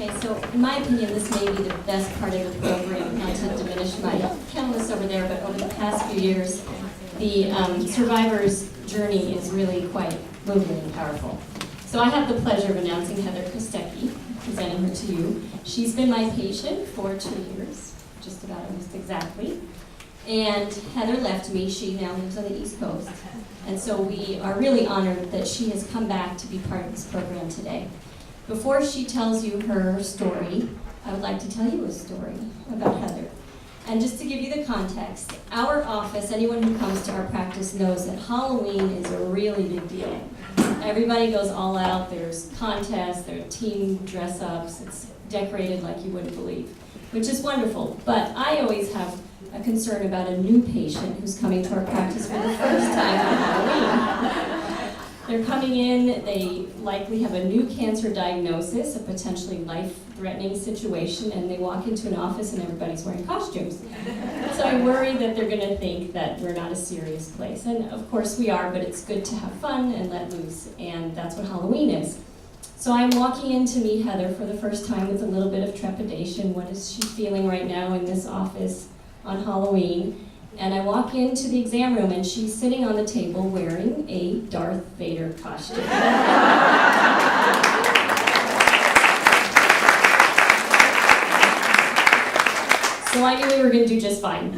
Okay, so in my opinion, this may be the best part of the program, not to diminish my chemists over there, but over the past few years, the survivor's journey is really quite moving and powerful. So I have the pleasure of announcing Heather Kostecki, presenting her to you. She's been my patient for 2 years, just about almost exactly. And Heather left me. She now lives on the East Coast. And so we are really honored that she has come back to be part of this program today. Before she tells you her story, I would like to tell you a story about Heather. And just to give you the context, our office, anyone who comes to our practice knows that Halloween is a really big deal. Everybody goes all out, there's contests, there are team dress-ups, it's decorated like you wouldn't believe, which is wonderful. But I always have a concern about a new patient who's coming to our practice for the first time on Halloween. They're coming in, they likely have a new cancer diagnosis, a potentially life-threatening situation, and they walk into an office and everybody's wearing costumes. So I worry that they're gonna think that we're not a serious place. And of course we are, but it's good to have fun and let loose, and that's what Halloween is. So I'm walking in to meet Heather for the first time with a little bit of trepidation. What is she feeling right now in this office on Halloween? And I walk into the exam room and she's sitting on the table wearing a Darth Vader costume. So I knew we were going to do just fine.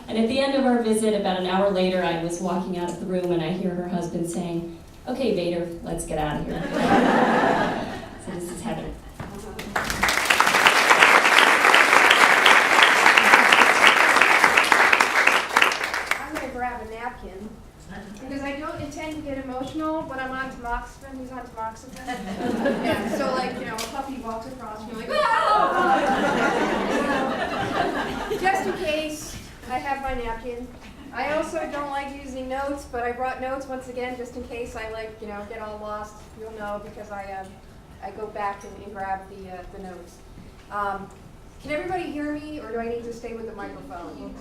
And at the end of our visit, about an hour later, I was walking out of the room and I hear her husband saying, "Okay, Vader, let's get out of here." So this is Heather. Because I don't intend to get emotional, but I'm on tamoxifen. Who's on tamoxifen? Yeah, so like, you know, a puppy walks across and you're like, "Ah!" Just in case, I have my napkin. I also don't like using notes, but I brought notes once again, just in case I like, you know, get all lost. You'll know because I go back and grab the notes. Can everybody hear me, or do I need to stay with the microphone?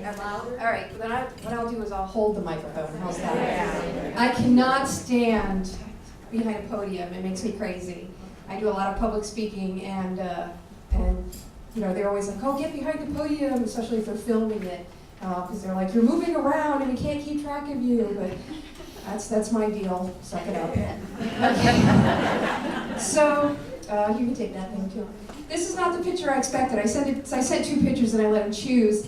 That louder? All right, then what I'll do is I'll hold the microphone. How's that? Yeah. I cannot stand behind a podium. It makes me crazy. I do a lot of public speaking, and you know, they're always like, "Oh, get behind the podium," especially if they're filming it, because they're like, "You're moving around and we can't keep track of you." But that's my deal. Suck it up. Okay. So you can take that thing too. This is not the picture I expected. I sent 2 pictures and I let him choose.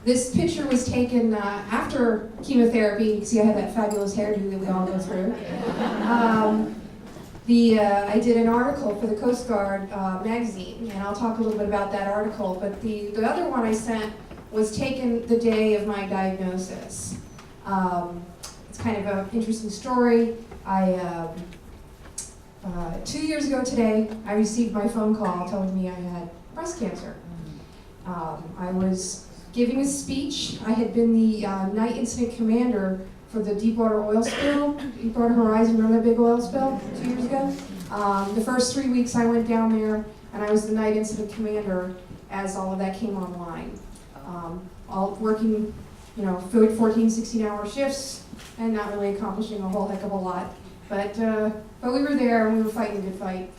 This picture was taken after chemotherapy. You can see I have that fabulous hairdo that we all go through. I did an article for the Coast Guard magazine, and I'll talk a little bit about that article, but the other one I sent was taken the day of my diagnosis. It's kind of an interesting story. 2 years ago today, I received my phone call telling me I had breast cancer. I was giving a speech. I had been the night incident commander for the Deepwater oil spill, Deepwater Horizon, remember that big oil spill 2 years ago? The first 3 weeks I went down there, and I was the night incident commander as all of that came online. All working, you know, 14, 16-hour shifts, and not really accomplishing a whole heck of a lot. But we were there and we were fighting a good fight.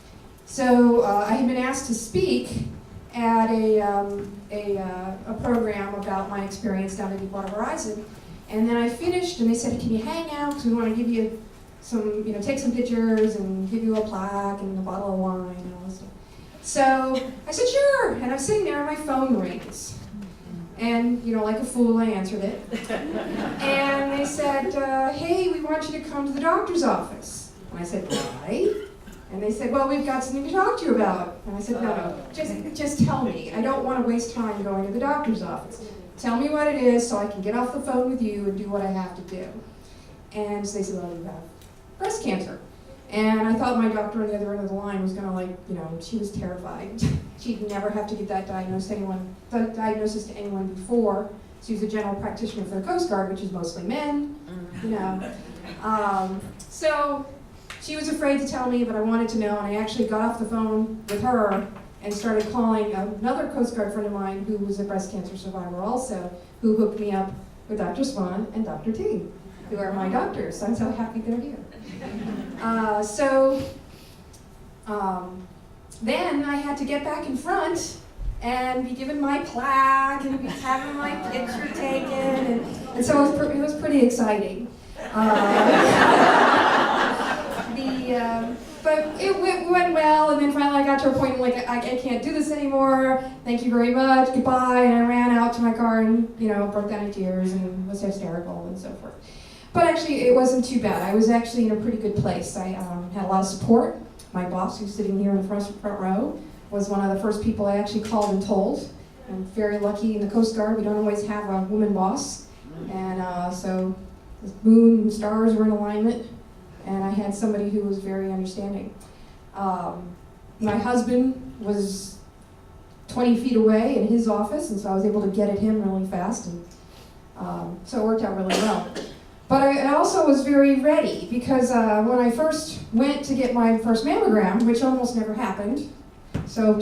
So I had been asked to speak at a program about my experience down at Deepwater Horizon. And then I finished and they said, "Can you hang out? Because we want to give you some, you know, take some pictures and give you a plaque and a bottle of wine and all this stuff." So I said, "Sure." And I'm sitting there and my phone rings. And, you know, like a fool, I answered it. And they said, "Hey, we want you to come to the doctor's office." And I said, "Why?" And they said, "Well, we've got something to talk to you about." And I said, "No, just tell me. I don't want to waste time going to the doctor's office. Tell me what it is so I can get off the phone with you and do what I have to do." And so they said, "Well, you have breast cancer." And I thought my doctor on the other end of the line was going to, like, you know, she was terrified. She'd never have to get that diagnosis to anyone before. She was a general practitioner for the Coast Guard, which is mostly men, you know. So she was afraid to tell me, but I wanted to know, and I actually got off the phone with her and started calling another Coast Guard friend of mine who was a breast cancer survivor also, who hooked me up with Dr. Swan and Dr. T, who are my doctors. I'm so happy they're here. So Then I had to get back in front and be given my plaque and be having my picture taken, and so it was pretty exciting. But it went well, and then finally I got to a point where like I can't do this anymore. Thank you very much. Goodbye. And I ran out to my car and broke down in tears and was hysterical and so forth. But actually, it wasn't too bad. I was actually in a pretty good place. I had a lot of support. My boss, who's sitting here in the front row, was one of the first people I actually called and told. I'm very lucky in the Coast Guard. We don't always have a woman boss, and so the moon and stars were in alignment. And I had somebody who was very understanding. My husband was 20 feet away in his office, and so I was able to get at him really fast, and so it worked out really well. But I also was very ready, because when I first went to get my first mammogram, which almost never happened, so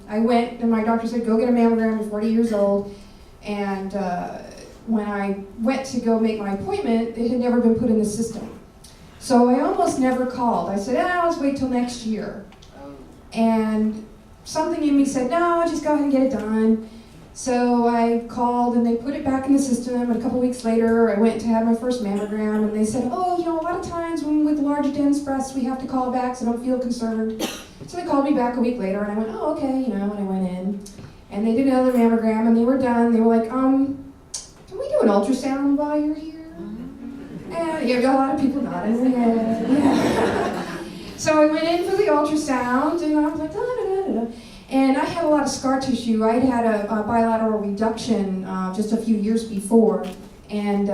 I went, and my doctor said, go get a mammogram, you're 40 years old, and when I went to go make my appointment, it had never been put in the system. So I almost never called. I said, let's wait till next year. And something in me said, no, just go ahead and get it done. So I called and they put it back in the system, and a couple weeks later I went to have my first mammogram, and they said, a lot of times when with large dense breasts we have to call back, so don't feel concerned. So they called me back a week later, and I went, okay, and I went in. And they did another mammogram, and they were done. They were like, can we do an ultrasound while you're here? And a lot of people nodded. Yeah. So I went in for the ultrasound, and I was like, da-da-da-da-da. And I had a lot of scar tissue. I'd had a bilateral reduction just a few years before, and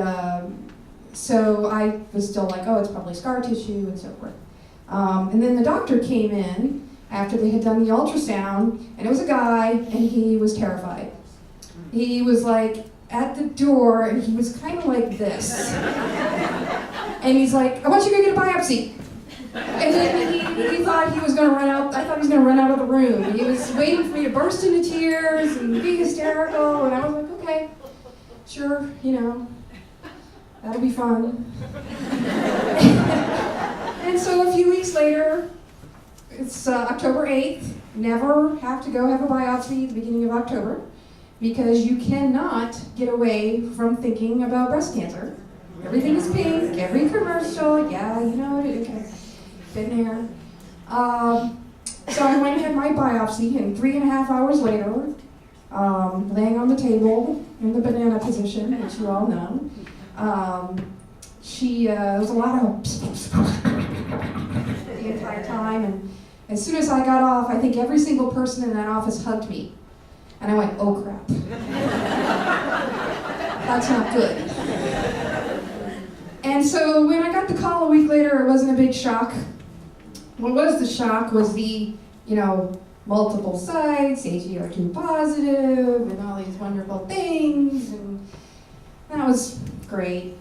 so I was still like, it's probably scar tissue and so forth. And then the doctor came in after they had done the ultrasound, and it was a guy, and he was terrified. He was like at the door, and he was kind of like this. And he's like, I want you to go get a biopsy. And then he thought he was going to run out. I thought he was going to run out of the room. He was waiting for me to burst into tears and be hysterical. And I was like, okay, sure, that'll be fun. And so a few weeks later, it's October 8th. Never have to go have a biopsy at the beginning of October, because you cannot get away from thinking about breast cancer. Everything is pink, every commercial, yeah, okay. Been there. So I went and had my biopsy, and 3.5 hours later, laying on the table in the banana position, which you all know, there was a lot of the entire time, and as soon as I got off, I think every single person in that office hugged me. And I went, oh crap. That's not good. And so when I got the call a week later, it wasn't a big shock. What was the shock was the, multiple sites, AGR2 positive, and all these wonderful things, and that was great.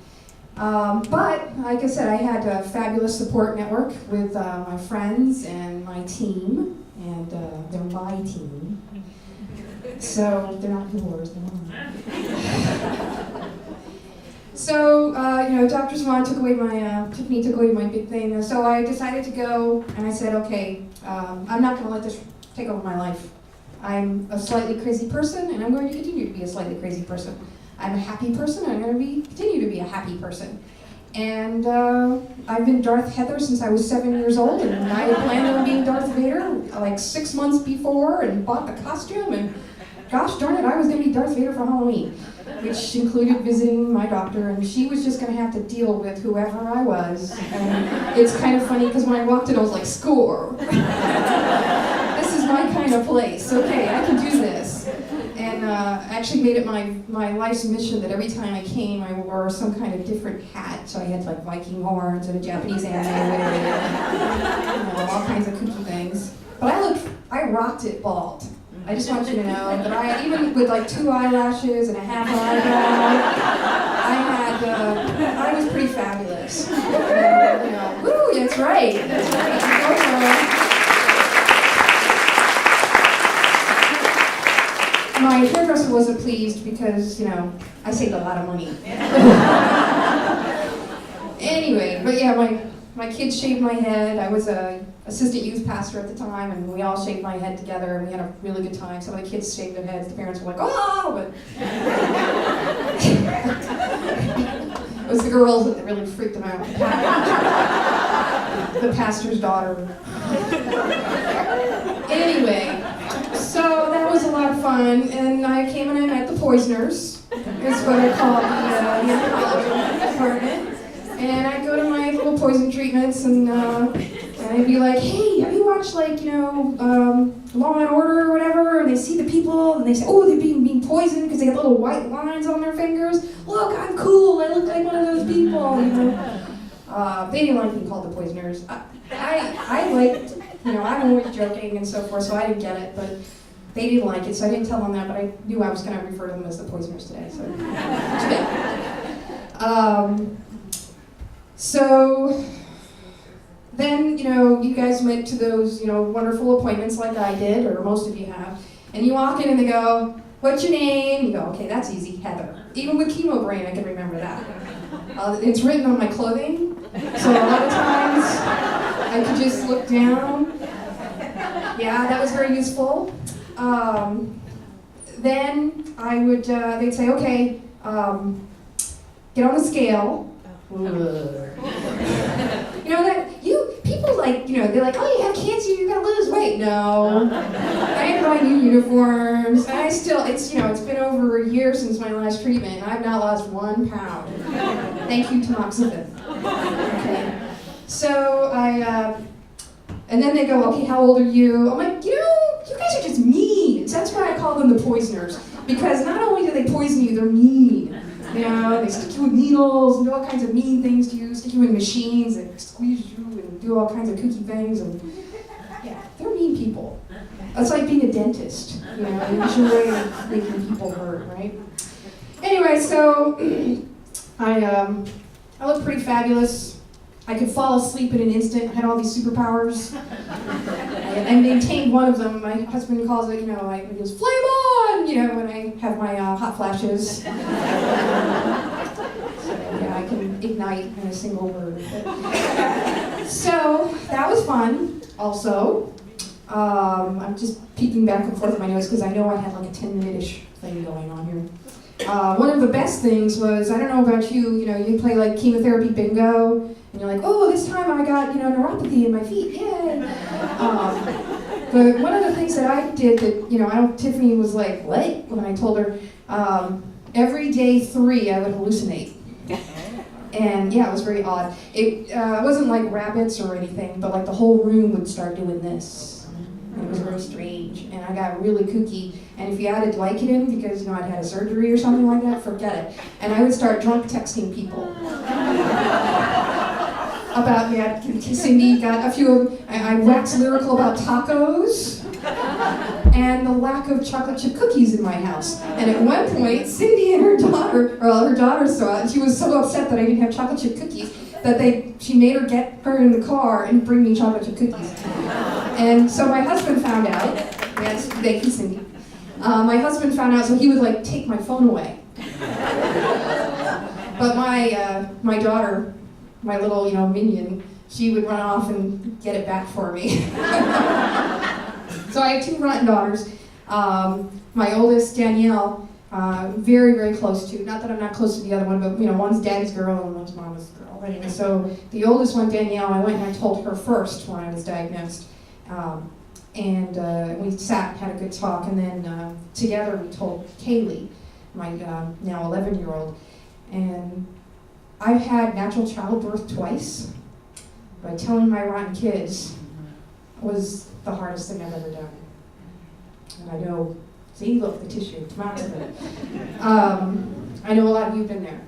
But, like I said, I had a fabulous support network with my friends and my team, and they're my team. So they're not yours, they're mine. So, Dr. Swan took away my big thing. So I decided to go, and I said, okay, I'm not going to let this take over my life. I'm a slightly crazy person, and I'm going to continue to be a slightly crazy person. I'm a happy person, and I'm going to continue to be a happy person. And I've been Darth Heather since I was 7 years old, and I had planned on being Darth Vader like 6 months before, and bought the costume, and gosh darn it, I was going to be Darth Vader for Halloween, which included visiting my doctor, and she was just going to have to deal with whoever I was. And it's kind of funny, because when I walked in, I was like, score. This is my kind of place. Okay, I can do this. And actually made it my life's mission that every time I came, I wore some kind of different hat. So I had like Viking horns and a Japanese anime, all kinds of kooky things. But I rocked it bald. I just want you to know that even with like 2 eyelashes and a half eyebrow, I was pretty fabulous. Woo, that's right. That's right. My hairdresser wasn't pleased because, I saved a lot of money. Anyway, but yeah, my kids shaved my head. I was a assistant youth pastor at the time, and we all shaved my head together, and we had a really good time. Some of the kids shaved their heads. The parents were like, "Oh!" But it was the girls that really freaked them out. The pastor's daughter. Anyway, so that was a lot of fun, and I came and I met the Poisoners. Is what I call the anthropology department. And I'd go to my little poison treatments, and I'd be like, "Hey, have you watched, like, Law and Order or whatever?" And they see the people, and they say, "Oh, they're being poisoned because they have little white lines on their fingers. Look, I'm cool. I look like one of those people." They didn't like being called the Poisoners. I liked, I'm always joking and so forth, so I didn't get it, but they didn't like it, so I didn't tell them that, but I knew I was going to refer to them as the Poisoners today, so too bad. So then, you guys went to those, wonderful appointments like I did, or most of you have, and you walk in and they go, "What's your name?" You go, "Okay, that's easy, Heather." Even with chemo brain, I can remember that. It's written on my clothing, so a lot of times I could just look down. Yeah, that was very useful. Then I would, they'd say, "Okay, get on the scale." People they're like, "Oh, you have cancer, you're gonna lose weight." No, I had my new uniforms, and it's been over a year since my last treatment, and I've not lost 1 pound. Thank you, tamoxifen. Okay, so and then they go, "Okay, how old are you?" I'm like, you guys are just mean. So that's why I call them the Poisoners, because not only do they poison you, they're mean. They stick you with needles and do all kinds of mean things to you, stick you in machines and squeeze you and do all kinds of kooky things. And yeah, they're mean people. It's like being a dentist. It's your way of making people hurt, right? Anyway, so I looked pretty fabulous. I could fall asleep in an instant. I had all these superpowers. I maintained one of them. My husband calls it, he goes, "Flame on!" When I have my hot flashes. So, yeah, I can ignite in a single word. So, that was fun, also. I'm just peeking back and forth in my notes because I know I had like a 10-minute-ish thing going on here. One of the best things was, I don't know about you, you play like chemotherapy bingo, and you're like, "Oh, this time I got, neuropathy in my feet, yay!" But one of the things that I did that, Tiffany was like, "What?" when I told her, every day 3 I would hallucinate. And yeah, it was very odd. It wasn't like rabbits or anything, but like the whole room would start doing this. And it was very strange, and I got really kooky. And if you added Vicodin, because I'd had a surgery or something like that, forget it. And I would start drunk texting people. About, Cindy got a few of, I waxed lyrical about tacos and the lack of chocolate chip cookies in my house. And at one point, Cindy and her daughter saw it, and she was so upset that I didn't have chocolate chip cookies that she made her get her in the car and bring me chocolate chip cookies. And so my husband found out, yes, thank you, Cindy. My husband found out, so he would take my phone away. But my daughter, my little, minion, she would run off and get it back for me. So I have 2 rotten daughters. My oldest, Danielle, very, very close to, not that I'm not close to the other one, but one's daddy's girl and one's mama's girl. Anyway, so the oldest one, Danielle, I went and I told her first when I was diagnosed. And we sat and had a good talk, and then together we told Kaylee, my now 11-year-old. And I've had natural childbirth twice, but telling my rotten kids was the hardest thing I've ever done. And I know, see, look, the tissue, tamoxifen. I know a lot of you have been there.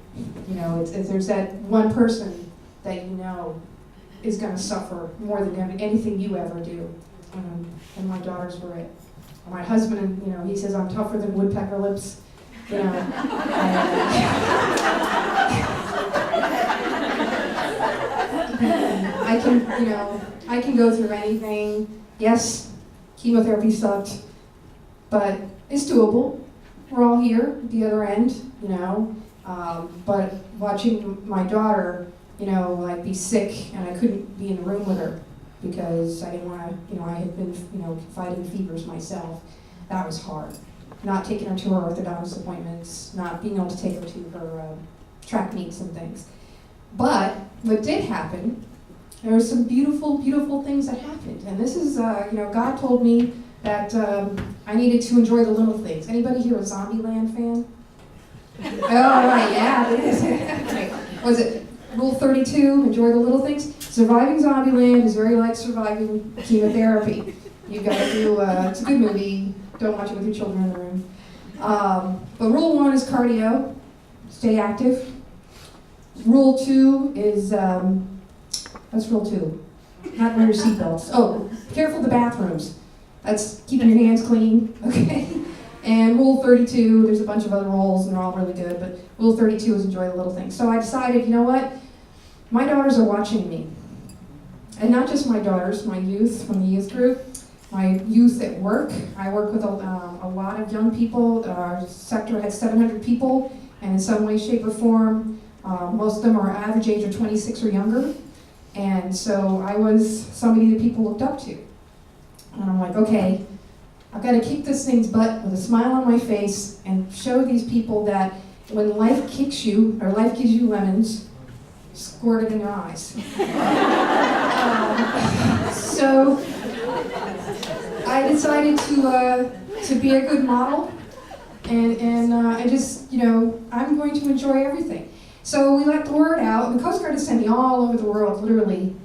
There's that one person that is going to suffer more than anything you ever do. And my daughters were it. And my husband, he says I'm tougher than woodpecker lips. I can go through anything. Yes, chemotherapy sucked, but it's doable. We're all here at the other end, But watching my daughter, be sick and I couldn't be in the room with her, because I didn't want to, I had been, fighting fevers myself. That was hard. Not taking her to her orthodontist appointments, not being able to take her to her track meets and things. But what did happen, there were some beautiful, beautiful things that happened. And this is, God told me that I needed to enjoy the little things. Anybody here a Zombieland fan? Oh, right, yeah, it is. Okay. Was it Rule 32, enjoy the little things? Surviving Zombieland is very like surviving chemotherapy. You've got to do, it's a good movie, don't watch it with your children in the room. But Rule 1 is cardio, stay active. Rule 2 is, that's Rule 2, not wear your seatbelts. Oh, careful of the bathrooms. That's keeping your hands clean, okay? And Rule 32, there's a bunch of other rules and they're all really good, but Rule 32 is enjoy the little things. So I decided, you know what? My daughters are watching me. And not just my daughters, my youth from the youth group, my youth at work. I work with a lot of young people. Our sector has 700 people, and in some way, shape, or form, most of them are average age of 26 or younger. And so I was somebody that people looked up to. And I'm like, okay, I've got to kick this thing's butt with a smile on my face and show these people that when life kicks you, or life gives you lemons, squirt it in their eyes. So I decided to be a good model, and I just, I'm going to enjoy everything. So we let the word out. The Coast Guard is sending all over the world, literally,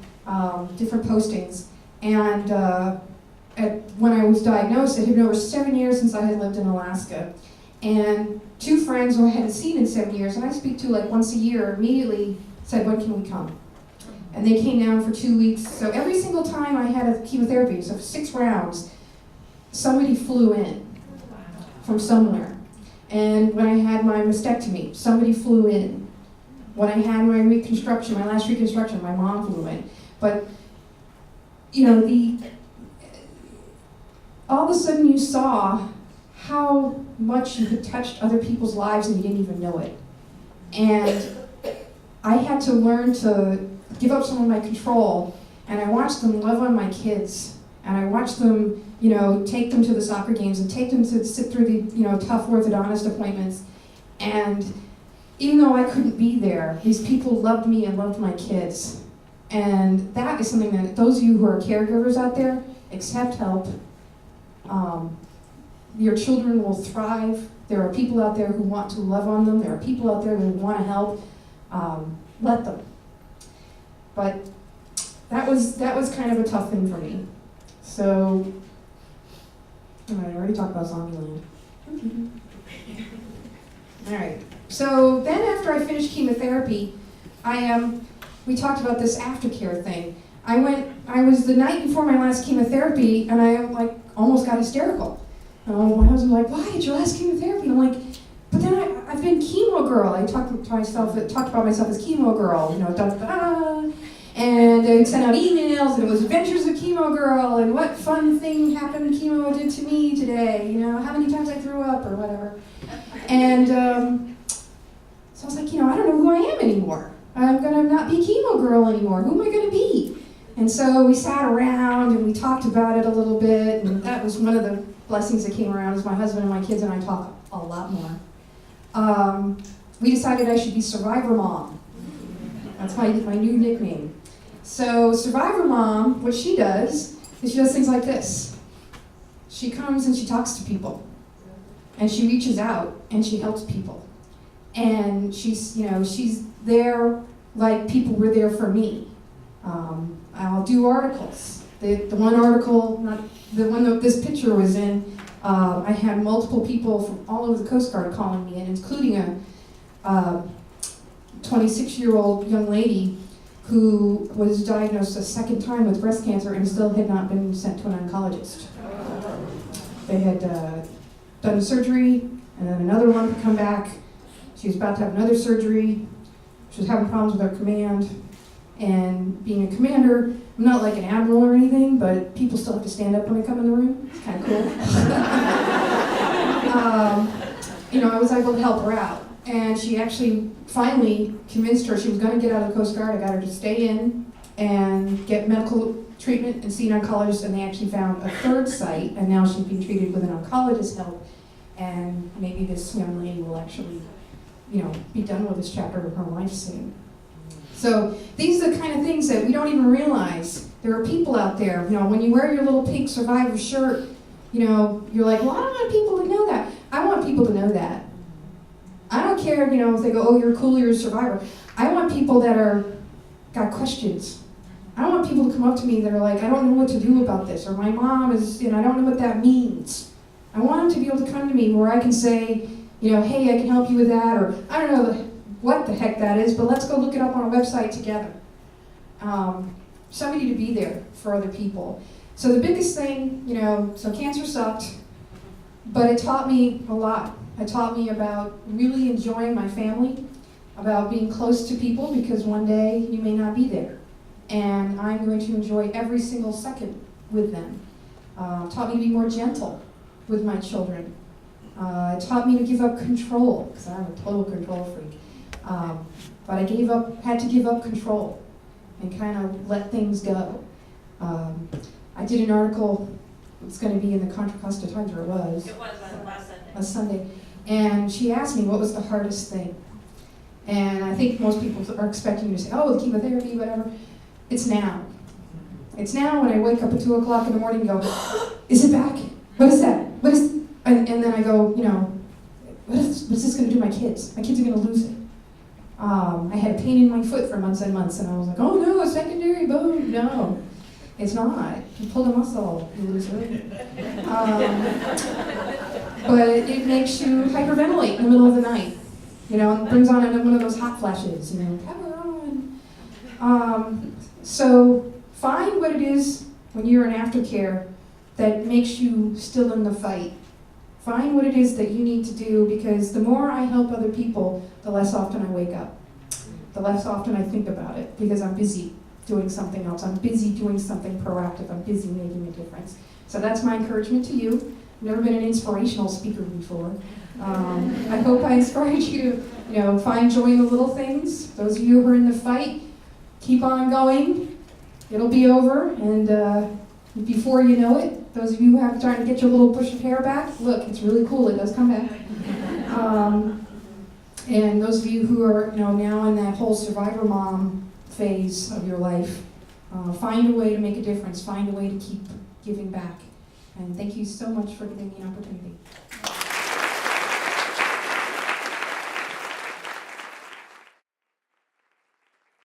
different postings. And when I was diagnosed, it had been over 7 years since I had lived in Alaska. And 2 friends who I hadn't seen in 7 years, and I speak to like once a year, immediately said, when can we come? And they came down for 2 weeks. So every single time I had a chemotherapy, so 6 rounds, somebody flew in from somewhere. And when I had my mastectomy, somebody flew in. When I had my reconstruction, my last reconstruction, my mom flew in. But, all of a sudden you saw how much you had touched other people's lives and you didn't even know it. And I had to learn to give up some of my control, and I watched them love on my kids, and I watched them, take them to the soccer games and take them to sit through the, tough orthodontist appointments. And even though I couldn't be there, these people loved me and loved my kids. And that is something that those of you who are caregivers out there, accept help. Your children will thrive. There are people out there who want to love on them. There are people out there who want to help. Let them. But that was kind of a tough thing for me. So, I already talked about Zombieland. All right. So then after I finished chemotherapy, we talked about this aftercare thing. I was the night before my last chemotherapy, and I almost got hysterical. And my husband was like, why did your last chemotherapy? And I'm like, but then I've been chemo girl. I talked about myself as chemo girl, and I sent out emails, and it was adventures of chemo girl, and what fun thing happened chemo did to me today, how many times I threw up or whatever. And so I was like, I don't know who I am anymore. I'm gonna not be chemo girl anymore. Who am I gonna be? And so we sat around and we talked about it a little bit, and that was one of the blessings that came around, is my husband and my kids and I talk a lot more. We decided I should be Survivor Mom. That's my new nickname. So Survivor Mom, what she does is she does things like this. She comes and she talks to people, and she reaches out and she helps people. And she's there like people were there for me. I'll do articles. The one article, not the one that this picture was in, I had multiple people from all over the Coast Guard calling me in, including a 26-year-old young lady who was diagnosed a second time with breast cancer and still had not been sent to an oncologist. They had done surgery, and then another one had come back. She was about to have another surgery. She was having problems with her command. And being a commander, I'm not like an admiral or anything, but people still have to stand up when they come in the room. It's kind of cool. I was able to help her out. And she actually finally convinced her she was going to get out of the Coast Guard. I got her to stay in and get medical treatment and seen an oncologist, and they actually found a third site, and now she's being treated with an oncologist's help, and maybe this young lady will actually, be done with this chapter of her life soon. So these are the kind of things that we don't even realize. There are people out there, when you wear your little pink Survivor shirt, you're like, well, I don't want people to know that. I want people to know that. I don't care, if they go, oh, you're cool, you're a survivor. I want people that got questions. I don't want people to come up to me that are like, I don't know what to do about this, or my mom is, I don't know what that means. I want them to be able to come to me where I can say, hey, I can help you with that, or I don't know what the heck that is, but let's go look it up on a website together. Somebody to be there for other people. So the biggest thing, so cancer sucked, but it taught me a lot. It taught me about really enjoying my family, about being close to people, because one day you may not be there. And I'm going to enjoy every single second with them. Taught me to be more gentle with my children. It taught me to give up control, because I'm a total control freak. But I had to give up control and kind of let things go. I did an article, it's going to be in the Contra Costa Times, or it was. It was last Sunday. Last Sunday. And she asked me what was the hardest thing. And I think most people are expecting you to say, oh, chemotherapy, whatever. It's now. It's now when I wake up at 2 o'clock in the morning and go, is it back? What is that? And then I go, what's this going to do to my kids? My kids are going to lose it. I had a pain in my foot for months and months, and I was like, oh no, a secondary bone. No, it's not. You pull the muscle, you lose it. But it makes you hyperventilate in the middle of the night. And brings on one of those hot flashes, come on. So find what it is when you're in aftercare that makes you still in the fight. Find what it is that you need to do, because the more I help other people, the less often I wake up. The less often I think about it, because I'm busy doing something else. I'm busy doing something proactive. I'm busy making a difference. So that's my encouragement to you. I've never been an inspirational speaker before. I hope I inspired you to, find joy in the little things. Those of you who are in the fight, keep on going. It'll be over, and before you know it, those of you who have starting to get your little bush of hair back, look, it's really cool. It does come back. And those of you who are, now in that whole survivor mom phase of your life, find a way to make a difference. Find a way to keep giving back. And thank you so much for giving me an opportunity.